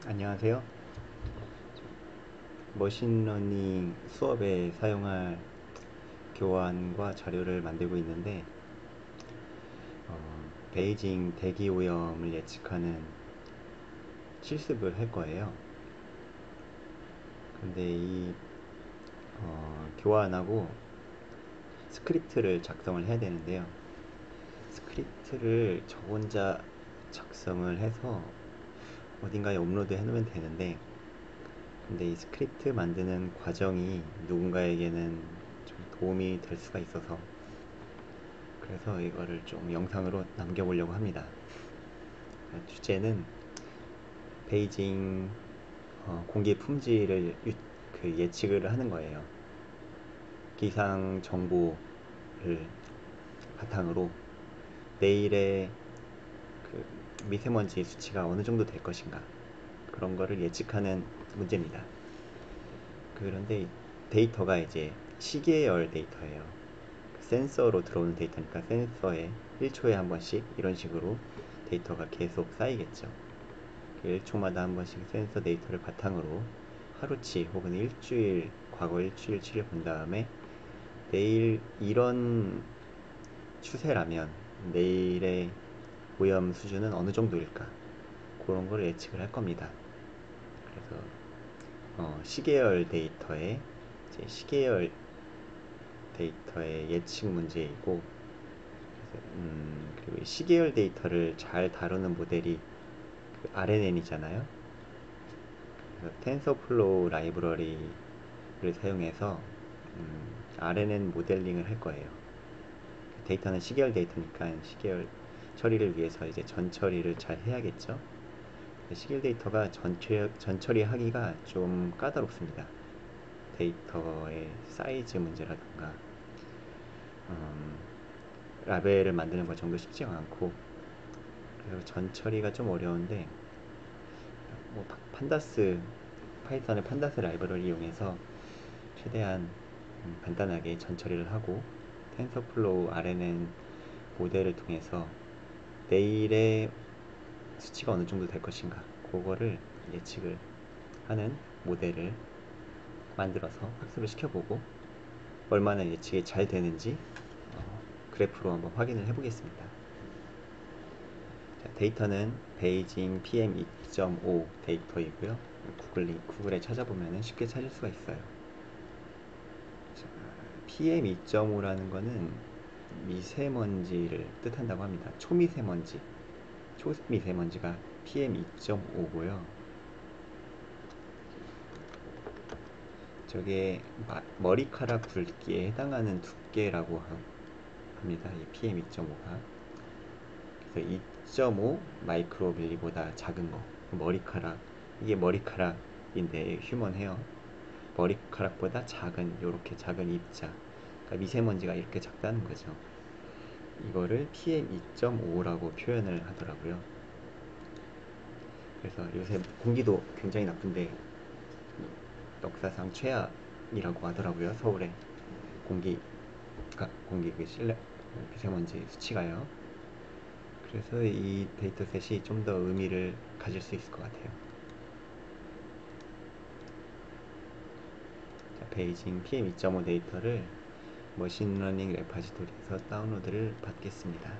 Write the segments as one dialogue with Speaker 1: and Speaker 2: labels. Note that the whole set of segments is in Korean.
Speaker 1: 안녕하세요. 머신러닝 수업에 사용할 교환과 자료를 만들고 있는데 베이징 대기 오염을 예측하는 실습을 할 거예요. 근데 이 교환하고 스크립트를 작성을 해야 되는데요. 스크립트를 저 혼자 작성을 해서 어딘가에 업로드 해놓으면 되는데, 근데 이 스크립트 만드는 과정이 누군가에게는 좀 도움이 될 수가 있어서, 그래서 이거를 좀 영상으로 남겨보려고 합니다. 주제는 베이징 공기 품질을 예측을 하는 거예요. 기상 정보를 바탕으로 내일의 그 미세먼지 수치가 어느 정도 될 것인가, 그런 거를 예측하는 문제입니다. 그런데 데이터가 이제 시계열 데이터예요. 센서로 들어오는 데이터니까 센서에 1초에 한 번씩 이런 식으로 데이터가 계속 쌓이겠죠. 1초마다 한 번씩 센서 데이터를 바탕으로 하루치 혹은 일주일, 과거 일주일치를 본 다음에 내일 이런 추세라면 내일의 오염 수준은 어느 정도일까, 그런 걸 예측을 할 겁니다. 그래서 시계열 데이터의 시계열 데이터의 예측 문제이고, 그리고 시계열 데이터를 잘 다루는 모델이 RNN이잖아요. 텐서플로우 라이브러리를 사용해서 RNN 모델링을 할 거예요. 데이터는 시계열 데이터니까 시계열 처리를 위해서 이제 전 처리를 잘 해야겠죠. 시계열 데이터가 전 처리하기가 좀 까다롭습니다. 데이터의 사이즈 문제라든가 라벨을 만드는 과정도 쉽지가 않고, 그래서 전 처리가 좀 어려운데, 판다스, 파이썬의 판다스 라이브러리 이용해서 최대한 간단하게 전 처리를 하고, 텐서플로우 RNN 모델을 통해서 내일의 수치가 어느 정도 될 것인가, 그거를 예측을 하는 모델을 만들어서 학습을 시켜보고 얼마나 예측이 잘 되는지 그래프로 한번 확인을 해보겠습니다. 자, 데이터는 베이징 PM2.5 데이터이고요. 구글에 찾아보면 쉽게 찾을 수가 있어요. PM2.5라는 거는 미세먼지를 뜻한다고 합니다. 초미세먼지가 PM2.5고요. 저게 머리카락 굵기에 해당하는 두께라고 합니다. 이 PM2.5가. 그래서 2.5 마이크로밀리보다 작은 거, 머리카락, 이게 머리카락인데 휴먼 헤어, 머리카락보다 작은, 요렇게 작은 입자, 그러니까 미세먼지가 이렇게 작다는 거죠. 이거를 PM2.5라고 표현을 하더라고요. 그래서 요새 공기도 굉장히 나쁜데 역사상 최악이라고 하더라고요. 서울의 공기 실내 미세먼지 수치가요. 그래서 이 데이터셋이 좀 더 의미를 가질 수 있을 것 같아요. 자, 베이징 PM2.5 데이터를 머신러닝 레파지토리에서 다운로드를 받겠습니다.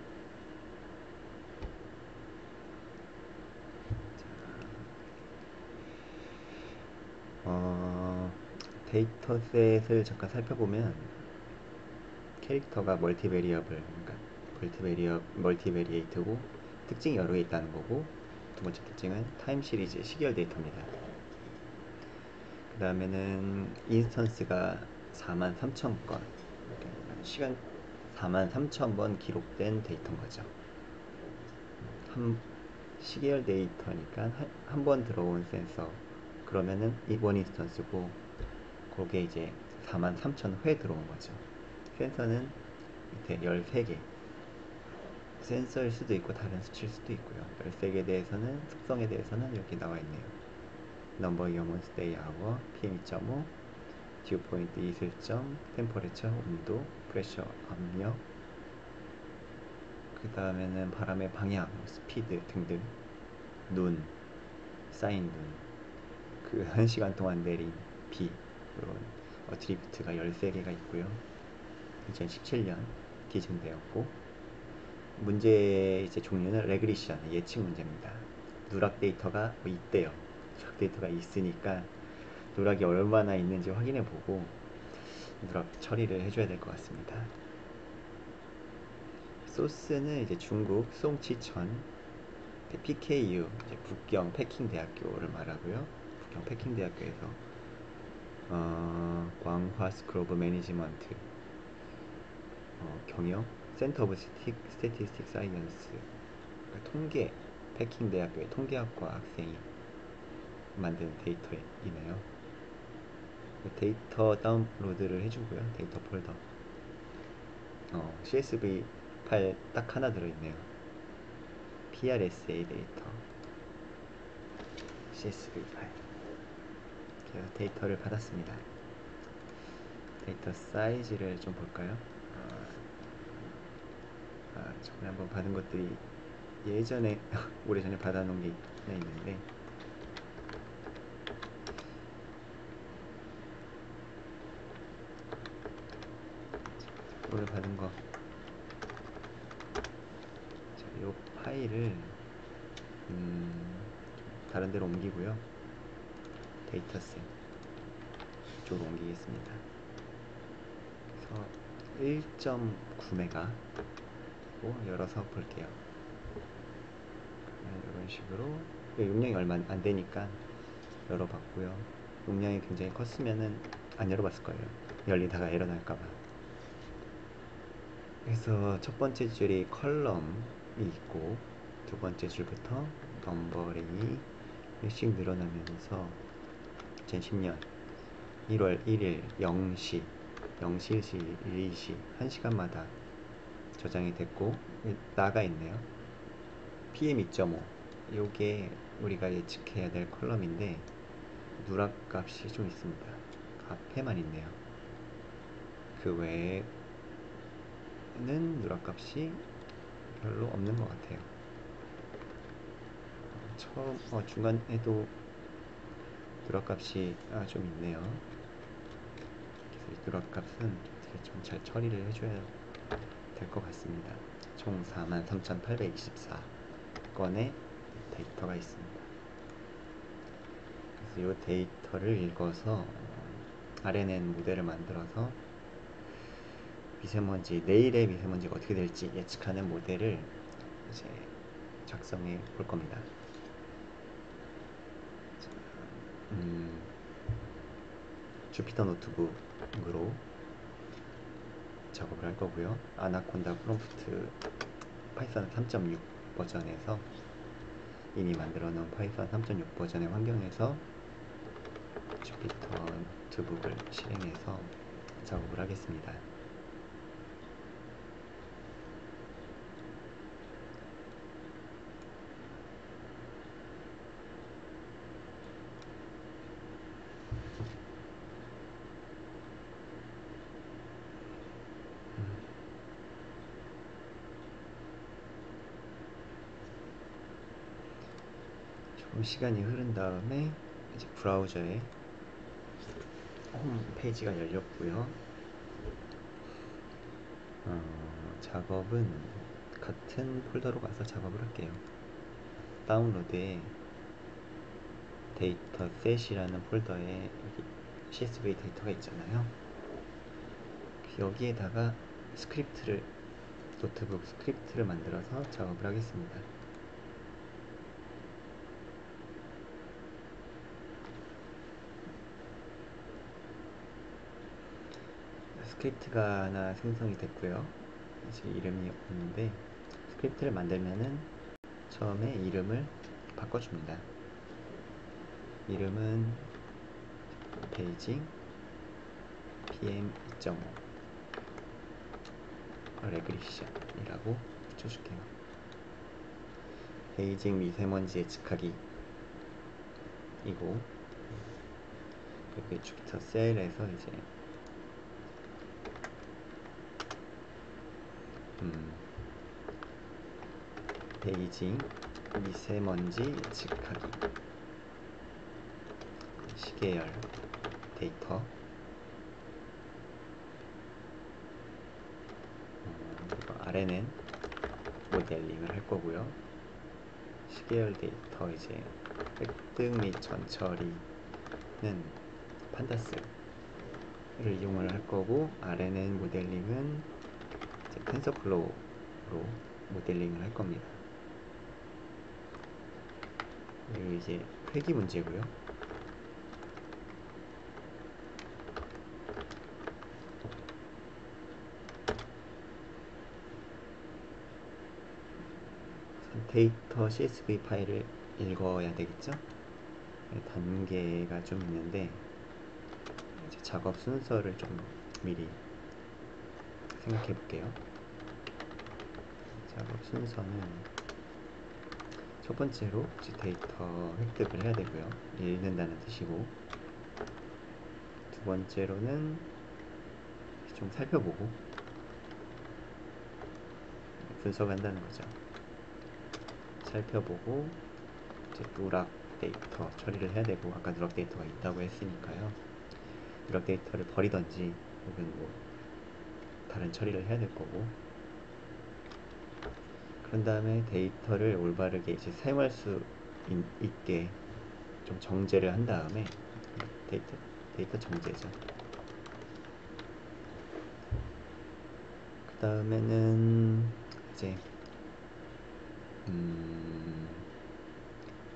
Speaker 1: 데이터셋을 잠깐 살펴보면 캐릭터가 멀티베리에이트고 특징이 여러 개 있다는 거고, 두 번째 특징은 타임 시리즈 시계열 데이터입니다. 그 다음에는 인스턴스가 43,000건, 시간 43,000번 기록된 데이터인 거죠. 시계열 데이터니까 한 번 들어온 센서, 그러면은 원 인스턴스고, 그게 이제 43,000회 들어온 거죠. 센서는 밑에 13개, 센서일 수도 있고 다른 수치일 수도 있고요. 13개에 대해서는, 특성에 대해서는 이렇게 나와 있네요. 넘버 이어먼스 데이 아워, PM2.5, 듀 포인트 이슬점, 템퍼레처 온도, 프레셔 압력, 그 다음에는 바람의 방향, 스피드 등등, 눈, 쌓인 눈, 그 1시간 동안 내린 비, 이런 어트리뷰트가 13개가 있고요. 2017년 기증되었고, 문제 이제 종류는 레그리션, 예측 문제입니다. 누락 데이터가 뭐 있대요. 누락 데이터가 있으니까 누락이 얼마나 있는지 확인해 보고 누락 처리를 해줘야 될 것 같습니다. 소스는 이제 중국 송치천 PKU, 이제 북경 패킹대학교를 말하고요. 북경 패킹대학교에서 광화 스쿨 오브 매니지먼트 경영 센터 오브 스태티스틱 사이언스, 통계 패킹대학교의 통계학과 학생이 만든 데이터이네요. 데이터 다운로드를 해주고요. 데이터 폴더 CSV 파일 딱 하나 들어있네요. PRSA 데이터 CSV 파일. 그래서 데이터를 받았습니다. 데이터 사이즈를 좀 볼까요? 저번에 한번 받은 것들이 예전에 오래전에 받아놓은 게 하나 있는데, 오늘 받은 거, 이 파일을 다른 데로 옮기고요. 데이터셋 이쪽으로 옮기겠습니다. 그래서 1.9메가 열어서 볼게요. 이런 식으로 용량이 얼마 안 되니까 열어봤고요. 용량이 굉장히 컸으면은 안 열어봤을 거예요. 열리다가 에러 날까봐. 그래서 첫 번째 줄이 컬럼이 있고, 두 번째 줄부터 넘버링이 일씩 늘어나면서 2010년 1월 1일 0시, 0시, 1시, 2시 1시간마다 저장이 됐고, 나가 있네요. PM 2.5, 요게 우리가 예측해야 될 컬럼인데 누락 값이 좀 있습니다. 앞에만 있네요. 그 외에는 누락 값이 별로 없는 것 같아요. 중간에도 누락 값이 좀 있네요. 그래서 이 누락 값은 좀 잘 처리를 해줘야 될 것 같습니다. 총 43,824건의 데이터가 있습니다. 그래서 이 데이터를 읽어서 RNN 모델을 만들어서 미세먼지, 내일의 미세먼지가 어떻게 될지 예측하는 모델을 이제 작성해 볼 겁니다. 주피터 노트북으로 작업을 할 거고요. 아나콘다 프롬프트 파이썬 3.6 버전에서 이미 만들어 놓은 파이썬 3.6 버전의 환경에서 주피터 노트북을 실행해서 작업을 하겠습니다. 조금 시간이 흐른 다음에 이제 브라우저에 홈페이지가 열렸고요. 작업은 같은 폴더로 가서 작업을 할게요. 다운로드에 데이터 셋이라는 폴더에 CSV 데이터가 있잖아요. 여기에다가 노트북 스크립트를 만들어서 작업을 하겠습니다. 스크립트가 하나 생성이 됐고요. 이제 이름이 없는데, 스크립트를 만들면은 처음에 이름을 바꿔줍니다. 이름은 베이징 PM 2.5 레그리션이라고 붙여줄게요. 베이징 미세먼지 예측하기 이고, 여기 주피터 셀에서 이제 베이징 미세먼지 예측하기 시계열 데이터, 그리고 아래는 모델링을 할 거고요. 시계열 데이터 이제 획득 및 전처리는 판다스를 이용을 할 거고, 아래는 모델링은 이제 텐서플로우로 모델링을 할 겁니다. 그리고 이제 회귀 문제고요. 데이터 CSV 파일을 읽어야 되겠죠? 단계가 좀 있는데 이제 작업 순서를 좀 미리 생각해 볼게요. 작업 순서는 첫 번째로 데이터 획득을 해야 되고요. 읽는다는 뜻이고, 두 번째로는 좀 살펴보고 분석한다는 거죠. 살펴보고 이제 누락 데이터 처리를 해야 되고, 아까 누락 데이터가 있다고 했으니까요. 누락 데이터를 버리던지 혹은 뭐 다른 처리를 해야 될 거고, 그런 다음에 데이터를 올바르게 이제 사용할 수 있게 좀 정제를 한 다음에 데이터 정제죠. 그 다음에는 이제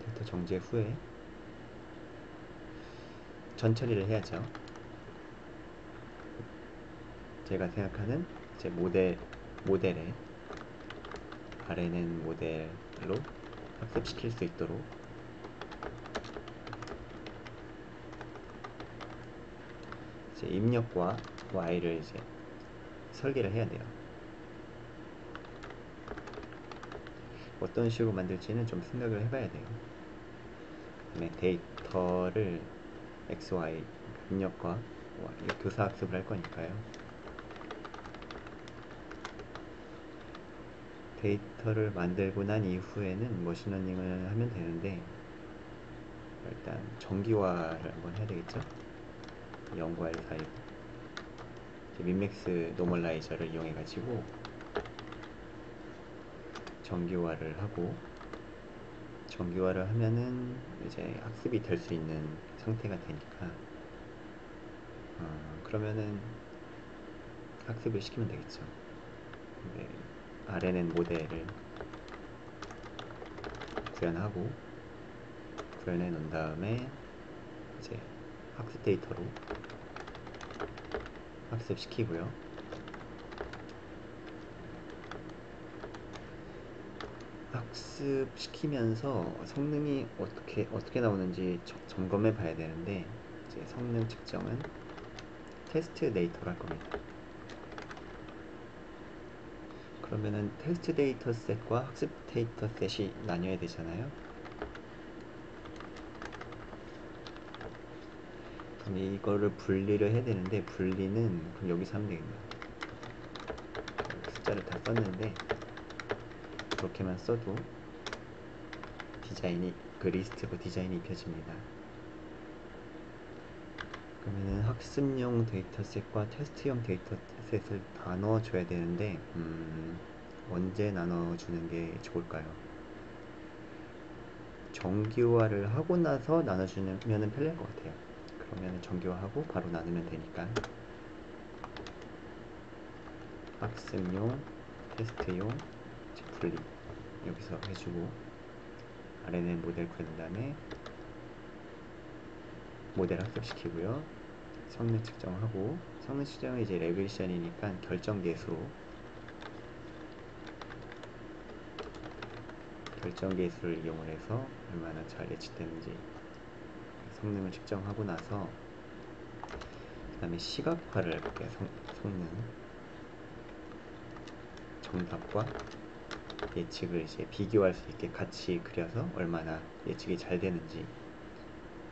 Speaker 1: 데이터 정제 후에 전처리를 해야죠. 제가 생각하는 이제 모델에 아래는 모델로 학습시킬 수 있도록 이제 입력과 y를 이제 설계를 해야 돼요. 어떤 식으로 만들지는 좀 생각을 해봐야 돼요. 그다음에 데이터를 x, y 입력과 교사 학습을 할 거니까요. 데이터를 만들고 난 이후에는 머신러닝을 하면 되는데, 일단 정기화를 한번 해야 되겠죠. 0과 1 사이로 민맥스 노멀라이저를 이용해 가지고 정기화를 하고, 정기화를 하면은 이제 학습이 될 수 있는 상태가 되니까 그러면은 학습을 시키면 되겠죠. 근데 아래는 모델을 구현해 놓은 다음에 이제 학습 데이터로 학습시키고요. 학습시키면서 성능이 어떻게 나오는지 점검해 봐야 되는데, 이제 성능 측정은 테스트 데이터로 할 겁니다. 그러면은 테스트 데이터 셋과 학습 데이터 셋이 나뉘어야 되잖아요. 그럼 이거를 분리를 해야 되는데, 분리는 그럼 여기서 하면 되겠네요. 숫자를 다 썼는데 그렇게만 써도 그 리스트로 디자인이 입혀집니다. 그러면은 학습용 데이터셋과 테스트용 데이터셋을 나눠줘야 되는데, 언제 나눠주는 게 좋을까요? 정기화를 하고 나서 나눠주면 편리할 것 같아요. 그러면 정기화하고 바로 나누면 되니까. 학습용, 테스트용 분리 여기서 해주고, 아래는 모델 구현 다음에 모델 학습시키고요. 성능 측정하고, 성능 측정은 이제 레그레션이니까 결정 계수로 를 이용을 해서 얼마나 잘 예측되는지 성능을 측정하고 나서, 그 다음에 시각화를 해볼게요. 성능 정답과 예측을 이제 비교할 수 있게 같이 그려서 얼마나 예측이 잘 되는지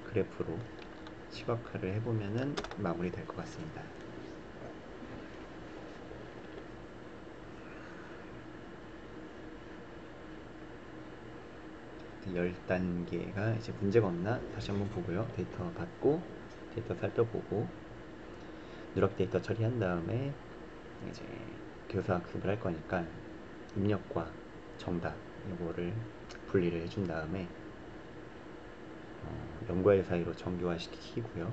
Speaker 1: 그래프로 시각화를 해보면은 마무리 될 것 같습니다. 10단계가 이제 문제가 없나 다시 한번 보고요. 데이터 받고 데이터 살펴보고 누락 데이터 처리한 다음에 이제 교사 학습을 할 거니까 입력과 정답 이거를 분리를 해준 다음에 염과일 사이로 정교화 시키고요.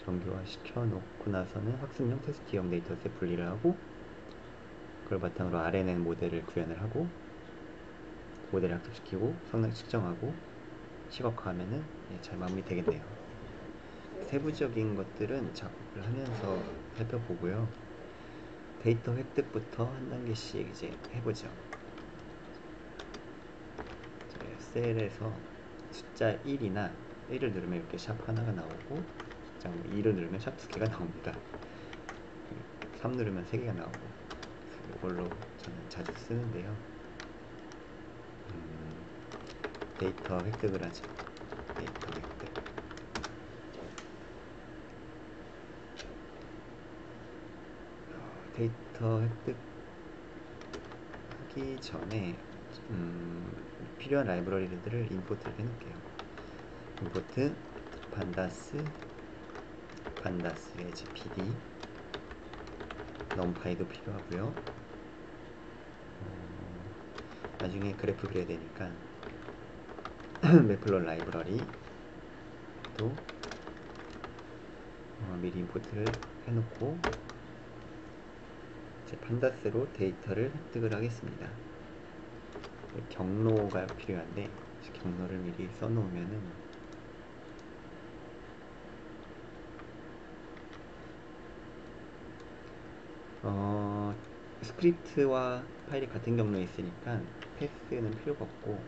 Speaker 1: 정교화 시켜놓고 나서는 학습용 테스트용 데이터셋 분리를 하고 그걸 바탕으로 RNN 모델을 구현을 하고 모델을 학습시키고 성능 측정하고 시각화하면은 잘 마무리되겠네요. 세부적인 것들은 작업을 하면서 살펴보고요. 데이터 획득부터 한 단계씩 이제 해보죠. 셀에서 숫자 1이나 1을 누르면 이렇게 샵 하나가 나오고 2를 누르면 샵 2개가 나옵니다. 3 누르면 3개가 나오고 이걸로 저는 자주 쓰는데요. 데이터 획득을 하죠. 데이터 획득. 데이터 획득하기 전에 필요한 라이브러리들을 임포트를 해놓을게요. 임포트 판다스 HPD 넘파이도 필요하고요. 나중에 그래프 그려야 되니까 매플롯 라이브러리 또 미리 임포트를 해놓고 이제 판다스로 데이터를 획득을 하겠습니다. 경로가 필요한데 경로를 미리 써놓으면은 스크립트와 파일이 같은 경로에 있으니까 패스는 필요가 없고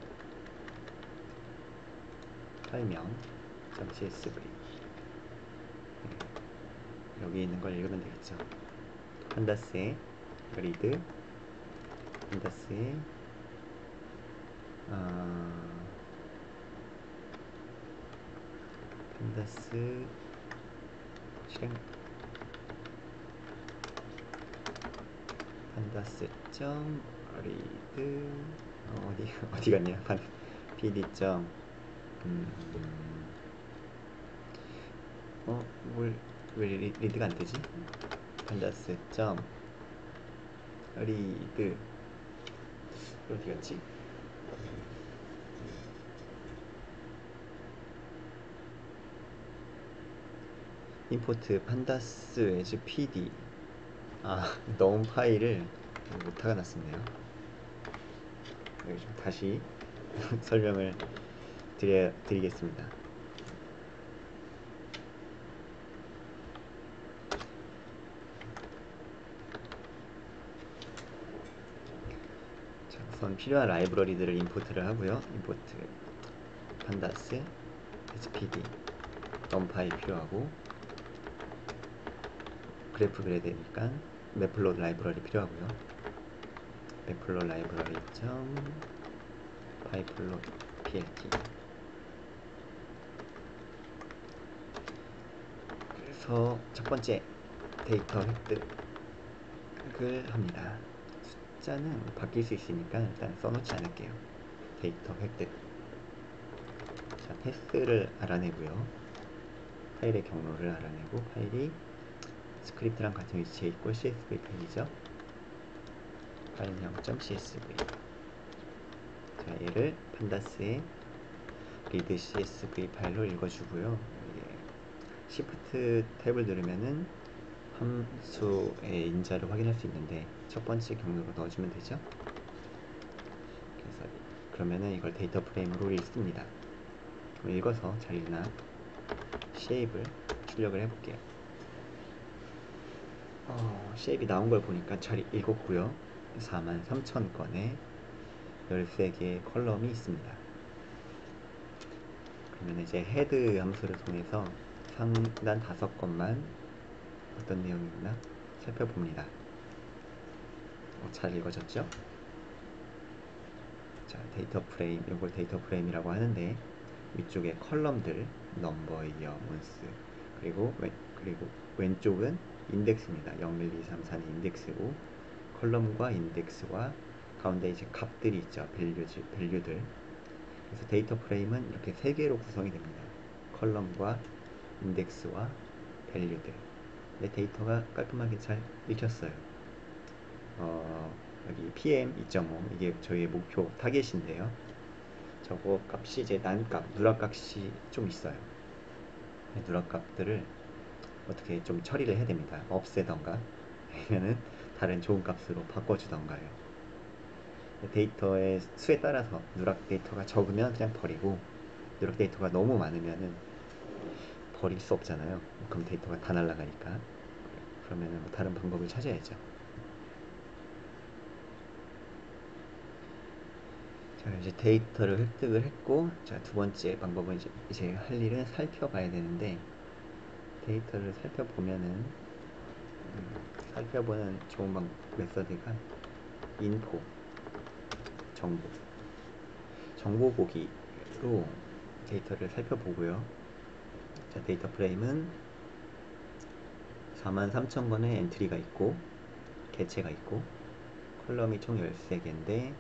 Speaker 1: 파일명 .csv 여기 있는 걸 읽으면 되겠죠. 판다스의 리드 판다스의 판다스 실행 판다스 리드 어디 갔냐 pd 왜 리드가 안 되지? 판다스 리드 어디 갔지? 임포트 판다스 as pd 너무 파일을 못하가 났었네요. 여기 좀 다시 설명을 드리겠습니다. 자, 우선 필요한 라이브러리들을 임포트를 하고요. 임포트 판다스 hpd 넘파이 필요하고 그래프 그려야 되니까 매플롯 라이브러리 필요하고요. 매플롯 라이브러리 pyplot plt 그래서 첫 번째 데이터 획득을 합니다. 숫자는 바뀔 수 있으니까 일단 써놓지 않을게요. 데이터 획득. 자, 패스를 알아내고요. 파일의 경로를 알아내고 파일이 스크립트랑 같은 위치에 있고 CSV 파일이죠. 파일명 .csv. 자, 얘를 판다스의 read CSV 파일로 읽어주고요. Shift 탭을 누르면은 함수의 인자를 확인할 수 있는데 첫 번째 경로로 넣어주면 되죠. 그래서 그러면은 이걸 데이터 프레임으로 읽습니다. 그럼 읽어서 자리나 쉐입을 출력을 해볼게요. 쉐입이 나온 걸 보니까 잘 읽었고요. 43,000건의 13개의 컬럼이 있습니다. 그러면 이제 헤드 함수를 통해서 상단 5건만 어떤 내용이 있나 살펴봅니다. 잘 읽어졌죠? 자, 데이터 프레임, 이걸 데이터 프레임이라고 하는데 위쪽에 컬럼들, 넘버, 이어, 몬스 그리고 왼쪽은 인덱스입니다. 0, 1, 2, 3, 4는 인덱스고 컬럼과 인덱스와 가운데 이제 값들이 있죠. 밸류들 그래서 데이터 프레임은 이렇게 세 개로 구성이 됩니다. 컬럼과 인덱스와 밸류들. 내 데이터가 깔끔하게 잘 읽혔어요. 여기 PM 2.5 이게 저희의 목표 타겟인데요. 저거 값이 이제 난값, 누락값이 좀 있어요. 누락값들을 어떻게 좀 처리를 해야 됩니다. 없애던가 아니면은 다른 좋은 값으로 바꿔주던가요. 데이터의 수에 따라서 누락 데이터가 적으면 그냥 버리고, 누락 데이터가 너무 많으면은 버릴 수 없잖아요. 그럼 데이터가 다 날아가니까. 그러면은 다른 방법을 찾아야죠. 자, 이제 데이터를 획득을 했고, 자, 두 번째 방법은 이제 할 일은 살펴봐야 되는데, 데이터를 살펴보는 좋은 메서드가 인포, 정보 보기로 데이터를 살펴보고요. 자, 데이터 프레임은 43,000건의 엔트리가 있고, 개체가 있고, 컬럼이 총 13개인데,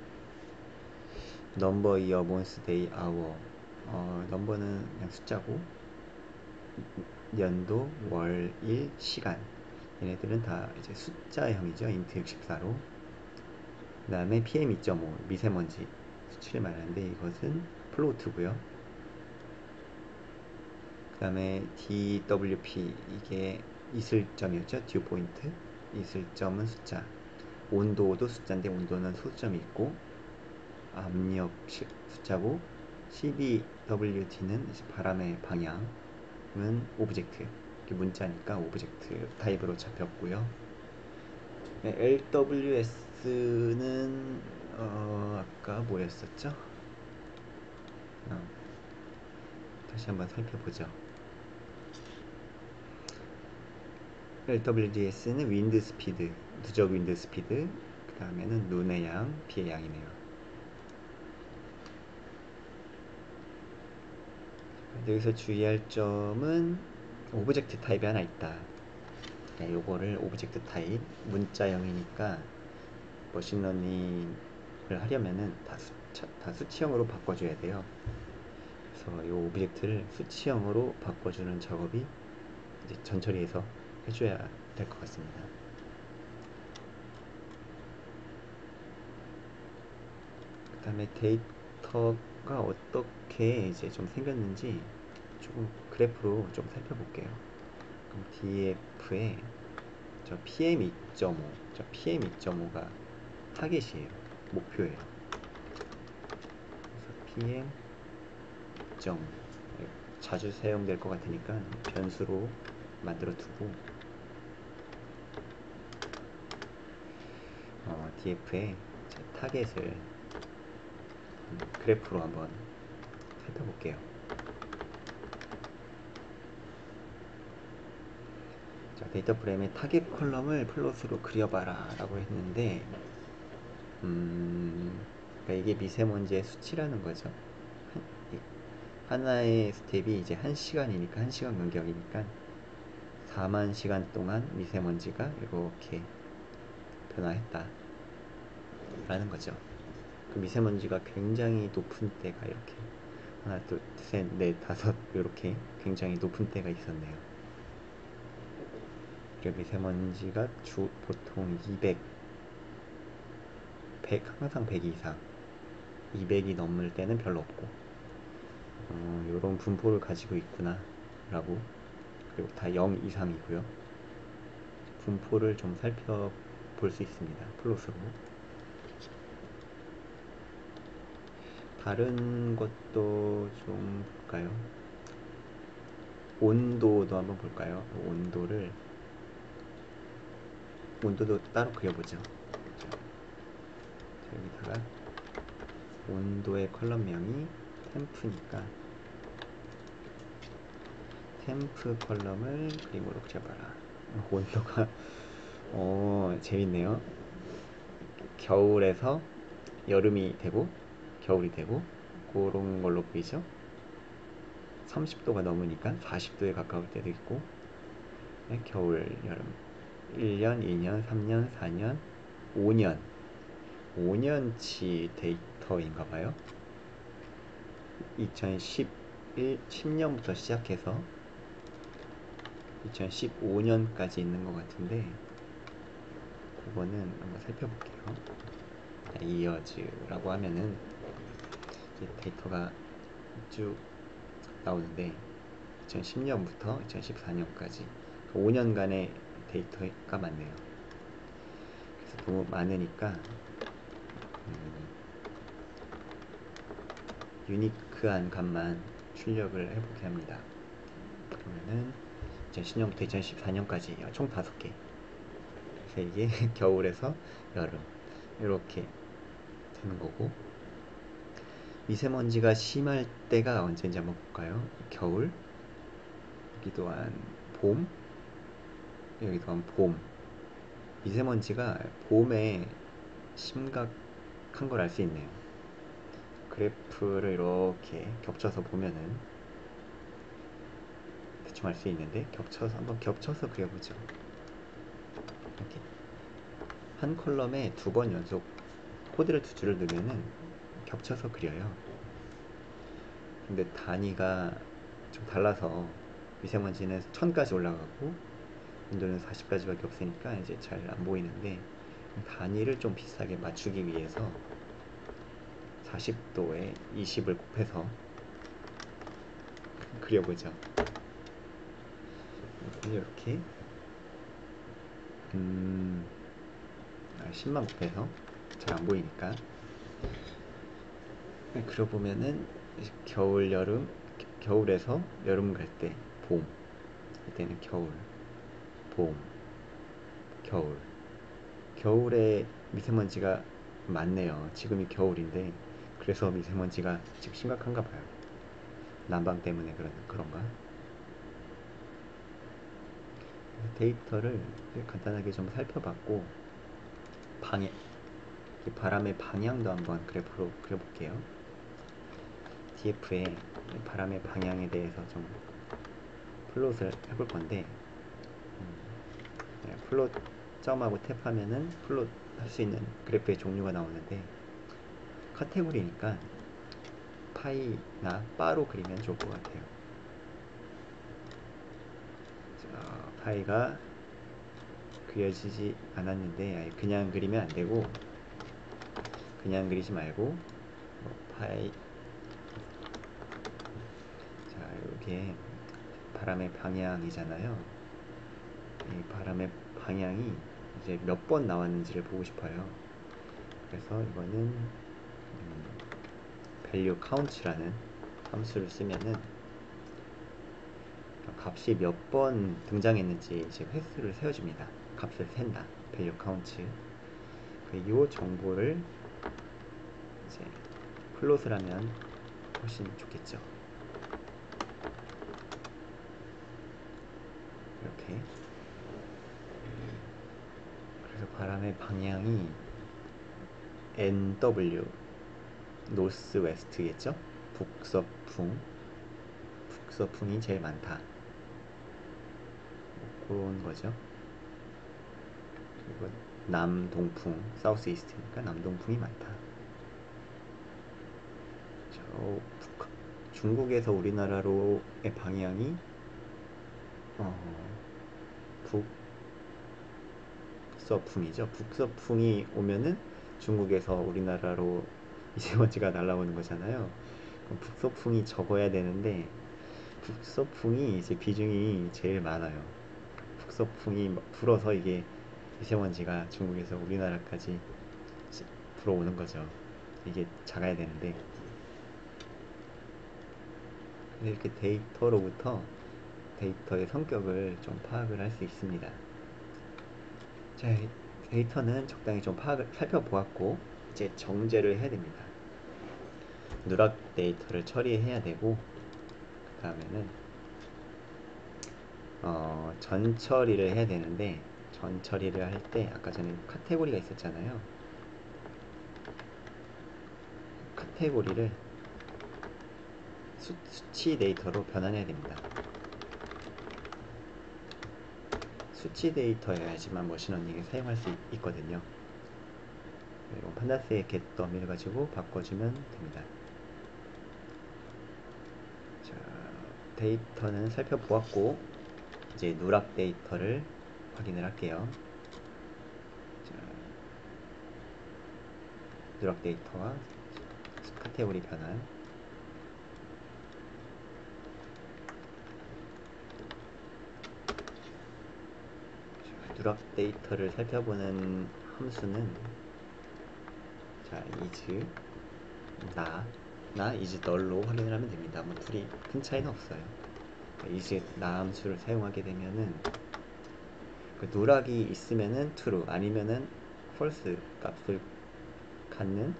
Speaker 1: 넘버, 이어, 몬스, 데이, 아워. 넘버는 그냥 숫자고, 연도, 월, 일, 시간. 얘네들은 다 이제 숫자형이죠. 인트 64로. 그 다음에 PM 2.5, 미세먼지 수치를 말하는데 이것은 플로트고요. 그 다음에 DWP, 이게 이슬점이었죠. 듀 포인트. 이슬점은 숫자. 온도도 숫자인데 온도는 소수점이 있고, 압력 숫자고, CBWT는 이제 바람의 방향은 오브젝트, 문자니까 오브젝트 타입으로 잡혔고요. LWS는 아까 뭐였었죠? 다시 한번 살펴보죠. LWDS는 윈드 스피드, 누적 윈드 스피드, 그 다음에는 눈의 양, 비의 양이네요. 여기서 주의할 점은 오브젝트 타입이 하나 있다. 요거를 오브젝트 타입, 문자형이니까 머신러닝을 하려면은 다 수치형으로 바꿔줘야 돼요. 그래서 이 오브젝트를 수치형으로 바꿔주는 작업이 이제 전처리해서 해줘야 될 것 같습니다. 그 다음에 데이터가 어떻게 이제 좀 생겼는지 조금 그래프로 좀 살펴볼게요. 그럼 DF에 저 PM2.5, 저 PM2.5가 타겟이에요. 목표예요. 그래서 PM2.5 자주 사용될 것 같으니까 변수로 만들어 두고, DF에 타겟을 그래프로 한번 살펴볼게요. 자, 데이터 프레임의 타겟 컬럼을 플롯으로 그려봐라 라고 했는데, 그러니까 이게 미세먼지의 수치라는 거죠. 하나의 스텝이 이제 1시간이니까 1시간 간격이니까 4만 시간 동안 미세먼지가 이렇게 변화했다 라는 거죠. 그 미세먼지가 굉장히 높은 때가 이렇게 하나, 둘, 셋, 넷, 다섯 이렇게 굉장히 높은 때가 있었네요. 그리고 미세먼지가 보통 200, 100, 항상 100 이상, 200이 넘을 때는 별로 없고, 요런 분포를 가지고 있구나 라고. 그리고 다 0 이상이고요. 분포를 좀 살펴볼 수 있습니다. 플롯으로. 다른 것도 좀 볼까요? 온도도 한번 볼까요? 온도도 따로 그려보죠. 자, 여기다가 온도의 컬럼명이 템프니까 템프 컬럼을 그림으로 그려봐라. 온도가 재밌네요. 겨울에서 여름이 되고 겨울이 되고 그런 걸로 보이죠. 30도가 넘으니까 40도에 가까울 때도 있고, 겨울, 여름, 1년, 2년, 3년, 4년, 5년 5년치 데이터인가봐요. 10년부터 시작해서 2015년까지 있는 것 같은데 그거는 한번 살펴볼게요. 이어즈라고 하면은 데이터가 쭉 나오는데 2010년부터 2014년까지 5년간의 데이터가 많네요. 그래서 너무 많으니까 유니크한 값만 출력을 해보게 합니다. 그러면은 2010년부터 2014년까지 총 5개. 그래서 이게 겨울에서 여름 이렇게 되는 거고, 미세먼지가 심할 때가 언제인지 한번 볼까요? 겨울, 여기 또한 봄, 여기 또한 봄. 미세먼지가 봄에 심각한 걸 알 수 있네요. 그래프를 이렇게 겹쳐서 보면은 대충 알 수 있는데, 한번 겹쳐서 그려보죠. 이렇게 한 컬럼에 2번 연속 코드를 2줄을 넣으면은 겹쳐서 그려요. 근데 단위가 좀 달라서 미세먼지는 1000까지 올라가고 온도는 40까지밖에 없으니까 이제 잘 안 보이는데, 단위를 좀 비슷하게 맞추기 위해서 40도에 20을 곱해서 그려보죠. 이렇게 10만 곱해서 잘 안 보이니까 그려보면은 겨울, 여름, 겨울에서 여름 갈 때 봄, 이때는 겨울, 봄, 겨울. 겨울에 미세먼지가 많네요. 지금이 겨울인데 그래서 미세먼지가 지금 심각한가 봐요. 난방 때문에 그런가? 데이터를 간단하게 좀 살펴봤고, 바람의 방향도 한번 그래프로 그려볼게요. DF에 바람의 방향에 대해서 좀 플롯을 해볼 건데, 플롯 점하고 탭하면은 플롯 할 수 있는 그래프의 종류가 나오는데, 카테고리니까 파이나 바로 그리면 좋을 것 같아요. 자, 파이가 그려지지 않았는데 그냥 그리면 안 되고, 그냥 그리지 말고 파이. 자, 이게 바람의 방향이잖아요. 이 바람의 방향이 이제 몇 번 나왔는지를 보고 싶어요. 그래서 이거는 value count라는 함수를 쓰면은 값이 몇 번 등장했는지 이제 횟수를 세워줍니다. 값을 센다. value count. 이 정보를 이제 플롯을 하면 훨씬 좋겠죠. 이렇게. 그래서 바람의 방향이 NW, 노스 웨스트겠죠? 북서풍이 제일 많다. 그런 거죠. 그리고 남동풍, 사우스 이스트니까 남동풍이 많다. 중국에서 우리나라로의 방향이 북서풍이죠. 북서풍이 오면은 중국에서 우리나라로 미세먼지가 날아오는 거잖아요. 그럼 북서풍이 적어야 되는데 북서풍이 이제 비중이 제일 많아요. 북서풍이 불어서 이게 미세먼지가 중국에서 우리나라까지 불어오는 거죠. 이게 작아야 되는데, 근데 이렇게 데이터로부터 데이터의 성격을 좀 파악을 할 수 있습니다. 자, 데이터는 적당히 좀 살펴보았고, 이제 정제를 해야 됩니다. 누락 데이터를 처리해야 되고, 그 다음에는 전 처리를 해야 되는데, 전 처리를 할 때 아까 전에 카테고리가 있었잖아요. 카테고리를 수치 데이터로 변환해야 됩니다. 수치 데이터여야지만 머신러닝에 사용할 수 있거든요. 이건 판다스의 get 더미를 가지고 바꿔주면 됩니다. 데이터는 살펴보았고 이제 누락 데이터를 확인을 할게요. 자, 누락 데이터와 카테고리 변환. 자, 누락 데이터를 살펴보는 함수는 자, is 나 is null로 확인을 하면 됩니다. 뭐 둘이 큰 차이는 없어요. is 나 함수를 사용하게 되면은 그 누락이 있으면은 true 아니면은 false 값을 갖는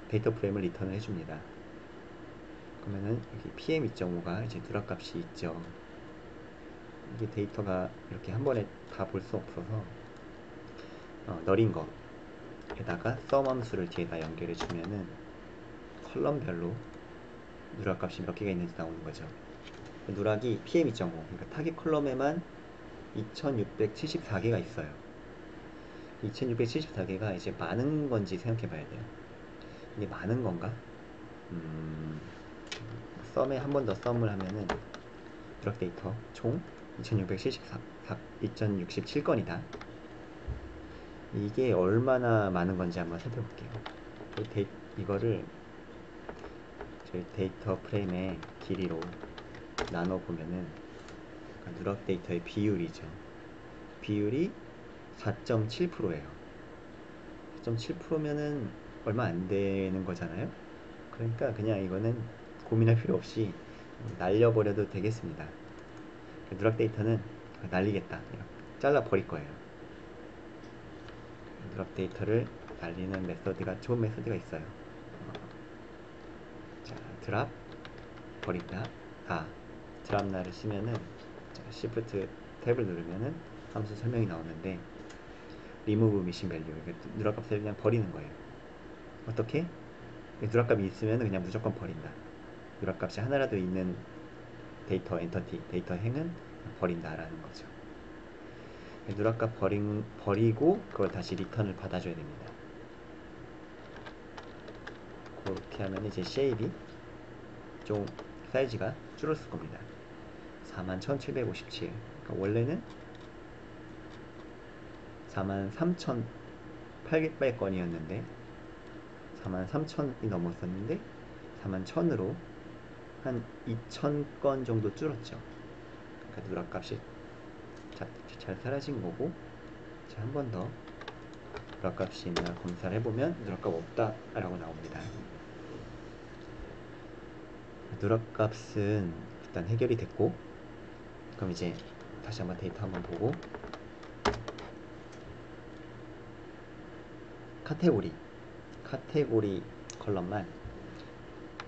Speaker 1: 데이터 프레임을 리턴을 해줍니다. 그러면은 여기 pm2.5가 이제 누락 값이 있죠. 이게 데이터가 이렇게 한 번에 다 볼 수 없어서 널인 거에다가 sum 함수를 뒤에다 연결해 주면은 컬럼별로 누락 값이 몇 개가 있는지 나오는 거죠. 누락이 pm2.5 그러니까 타깃 컬럼에만 2674개가 있어요. 2674개가 이제 많은 건지 생각해 봐야 돼요. 이게 많은 건가? 썸에 한 번 더 썸을 하면은 누락 데이터 총 2667건이다. 이게 얼마나 많은 건지 한번 살펴볼게요. 이거를 저희 데이터 프레임의 길이로 나눠보면은 누락 데이터의 비율이죠. 비율이 4.7%예요. 4.7%면은 얼마 안 되는 거잖아요. 그러니까 그냥 이거는 고민할 필요 없이 날려버려도 되겠습니다. 누락 데이터는 날리겠다. 잘라 버릴 거예요. 누락 데이터를 날리는 메서드가 좋은 메서드가 있어요. 자, 드랍 버린다. 드랍 날을 쓰면은 Shift 탭을 누르면은 함수 설명이 나오는데 remove missing value 누락 값을 그냥 버리는 거예요. 어떻게? 누락 값이 있으면 그냥 무조건 버린다. 누락 값이 하나라도 있는 데이터 엔터티, 데이터 행은 버린다라는 거죠. 누락 값 버리고 그걸 다시 리턴을 받아줘야 됩니다. 그렇게 하면 이제 쉐입이 좀 사이즈가 줄었을 겁니다. 41,757. 그러니까 원래는 43,800건이었는데 43,000이 넘었었는데 41,000으로 한 2,000건 정도 줄었죠. 그러니까 누락 값이 잘 사라진 거고, 한 번 더 누락 값이 있나 검사를 해보면 누락 값 없다 라고 나옵니다. 누락 값은 일단 해결이 됐고, 그럼 이제 다시 한번 데이터 한번 보고 카테고리 컬럼만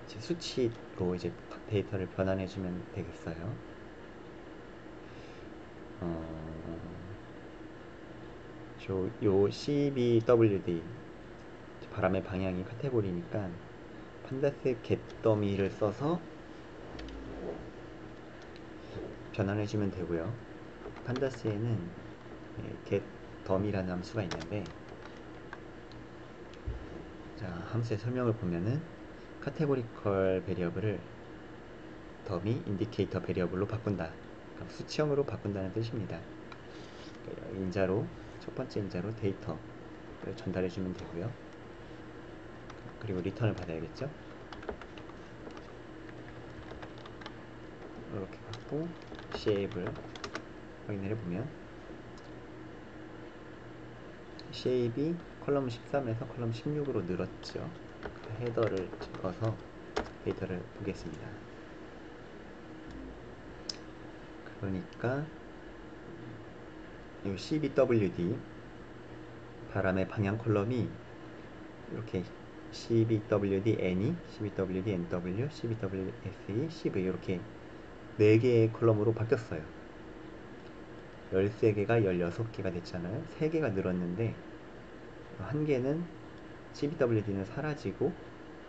Speaker 1: 이제 수치로 이제 데이터를 변환해주면 되겠어요. 요 CBWD 바람의 방향이 카테고리니까 판다스 get더미를 써서 변환해주면 되고요. 판다스에는 get더미라는 함수가 있는데, 자, 함수의 설명을 보면은 카테고리컬 베리어블을 더미 인디케이터 베리어블로 바꾼다. 그러니까 수치형으로 바꾼다는 뜻입니다. 인자로 첫 번째 인자로 데이터를 전달해주면 되고요. 그리고 리턴을 받아야겠죠. 이렇게 받고 쉐입을 확인을 해보면 쉐입이 컬럼 13에서 컬럼 16으로 늘었죠. 헤더를 찍어서 데이터를 보겠습니다. 그러니까 이 CBWD 바람의 방향 컬럼이 이렇게 CBWD N이, CBWD NW, CBW SE, CV 이렇게 4개의 컬럼으로 바뀌었어요. 13개가 16개가 됐잖아요. 3개가 늘었는데 1개는 CBWD는 사라지고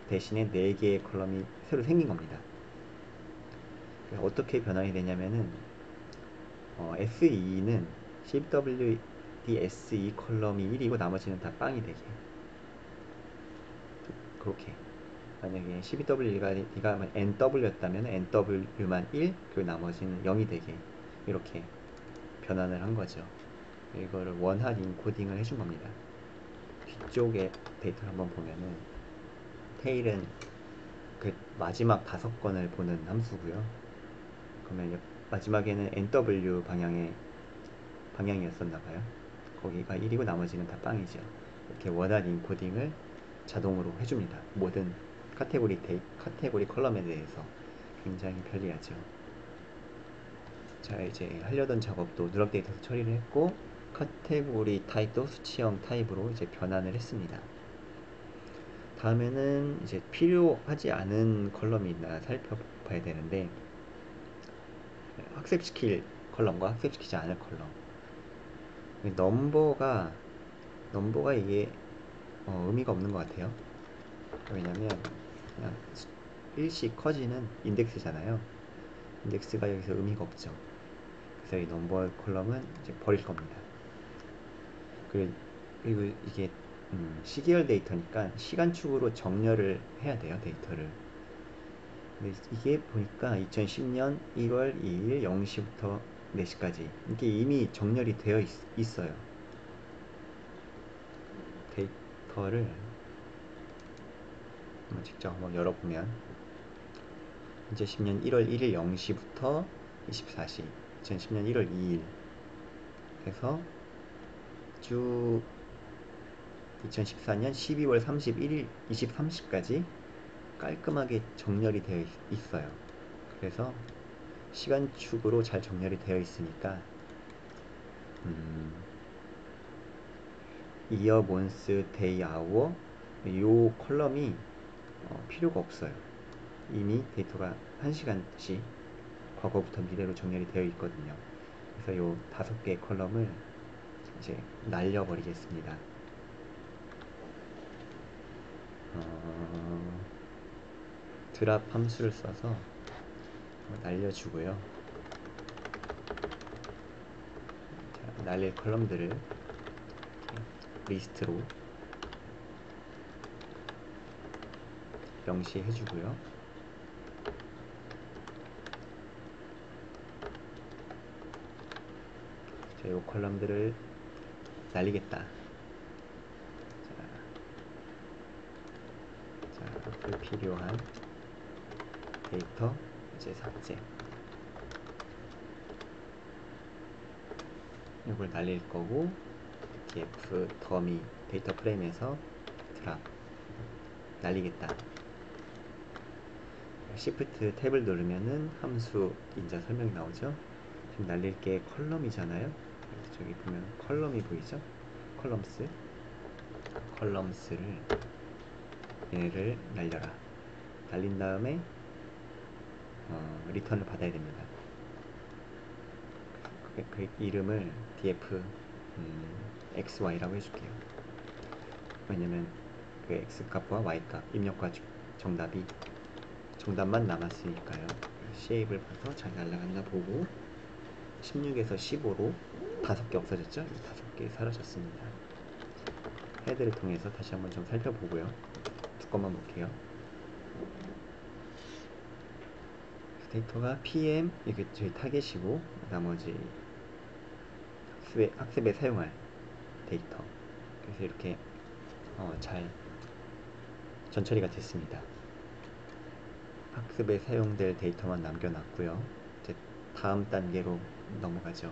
Speaker 1: 대신에 4개의 컬럼이 새로 생긴 겁니다. 어떻게 변환이 되냐면은 SE는 CBWD SE 컬럼이 1이고 나머지는 다 빵이 되게 그렇게 만약에 12W가 NW였다면 NW만 1, 그리고 나머지는 0이 되게 이렇게 변환을 한 거죠. 이거를 원할 인코딩을 해준 겁니다. 뒤쪽에 데이터를 한번 보면은 테일은 그 마지막 5건을 보는 함수고요. 그러면 마지막에는 NW 방향이었었나봐요. 거기가 1이고 나머지는 다 빵이죠. 이렇게 원할 인코딩을 자동으로 해줍니다. 모든 카테고리 컬럼에 대해서 굉장히 편리하죠. 자, 이제 하려던 작업도 누락 데이터에서 처리를 했고, 카테고리 타입도 수치형 타입으로 이제 변환을 했습니다. 다음에는 이제 필요하지 않은 컬럼이 있나 살펴봐야 되는데, 학습시킬 컬럼과 학습시키지 않을 컬럼. 넘버가 이게 의미가 없는 것 같아요. 왜냐면 그냥 일씩 커지는 인덱스잖아요. 인덱스가 여기서 의미가 없죠. 그래서 이 넘버 컬럼은 이제 버릴 겁니다. 그리고 이게 시계열 데이터니까 시간축으로 정렬을 해야 돼요, 데이터를. 근데 이게 보니까 2010년 1월 2일 0시부터 4시까지 이게 이미 정렬이 되어 있어요. 데이터를 직접 한번 열어보면 2010년 1월 1일 0시부터 24시 2010년 1월 2일 해서 쭉 2014년 12월 31일 23시까지 깔끔하게 정렬이 되어 있어요. 그래서 시간축으로 잘 정렬이 되어 있으니까 이어, 몬스, 데이, 아워 이 컬럼이 필요가 없어요. 이미 데이터가 1시간씩 과거부터 미래로 정렬이 되어 있거든요. 그래서 이 5개의 컬럼을 이제 날려버리겠습니다. 드랍 함수를 써서 날려주고요. 자, 날릴 컬럼들을 리스트로 명시해주고요. 자, 이 컬럼들을 날리겠다. 자, 불필요한 데이터 이제 삭제. 이걸 날릴 거고, df 더미 데이터 프레임에서 드랍 날리겠다. Shift 탭을 누르면은 함수 인자 설명이 나오죠. 지금 날릴 게 컬럼이잖아요. 저기 보면 컬럼이 보이죠? 컬럼스를 얘를 날려라. 날린 다음에 리턴을 받아야 됩니다. 그 이름을 df xy라고 해줄게요. 왜냐면 그 x값과 y값 입력과 정답만 남았으니까요. 쉐입을 봐서 잘 날아갔나 보고 16에서 15로 5개 없어졌죠? 5개 사라졌습니다. 헤드를 통해서 다시 한번 좀 살펴보고요. 두 건만 볼게요. 데이터가 PM 이게 저희 타겟이고 나머지 학습에 사용할 데이터. 그래서 이렇게 잘 전처리가 됐습니다. 학습에 사용될 데이터만 남겨놨고요. 이제 다음 단계로 넘어가죠.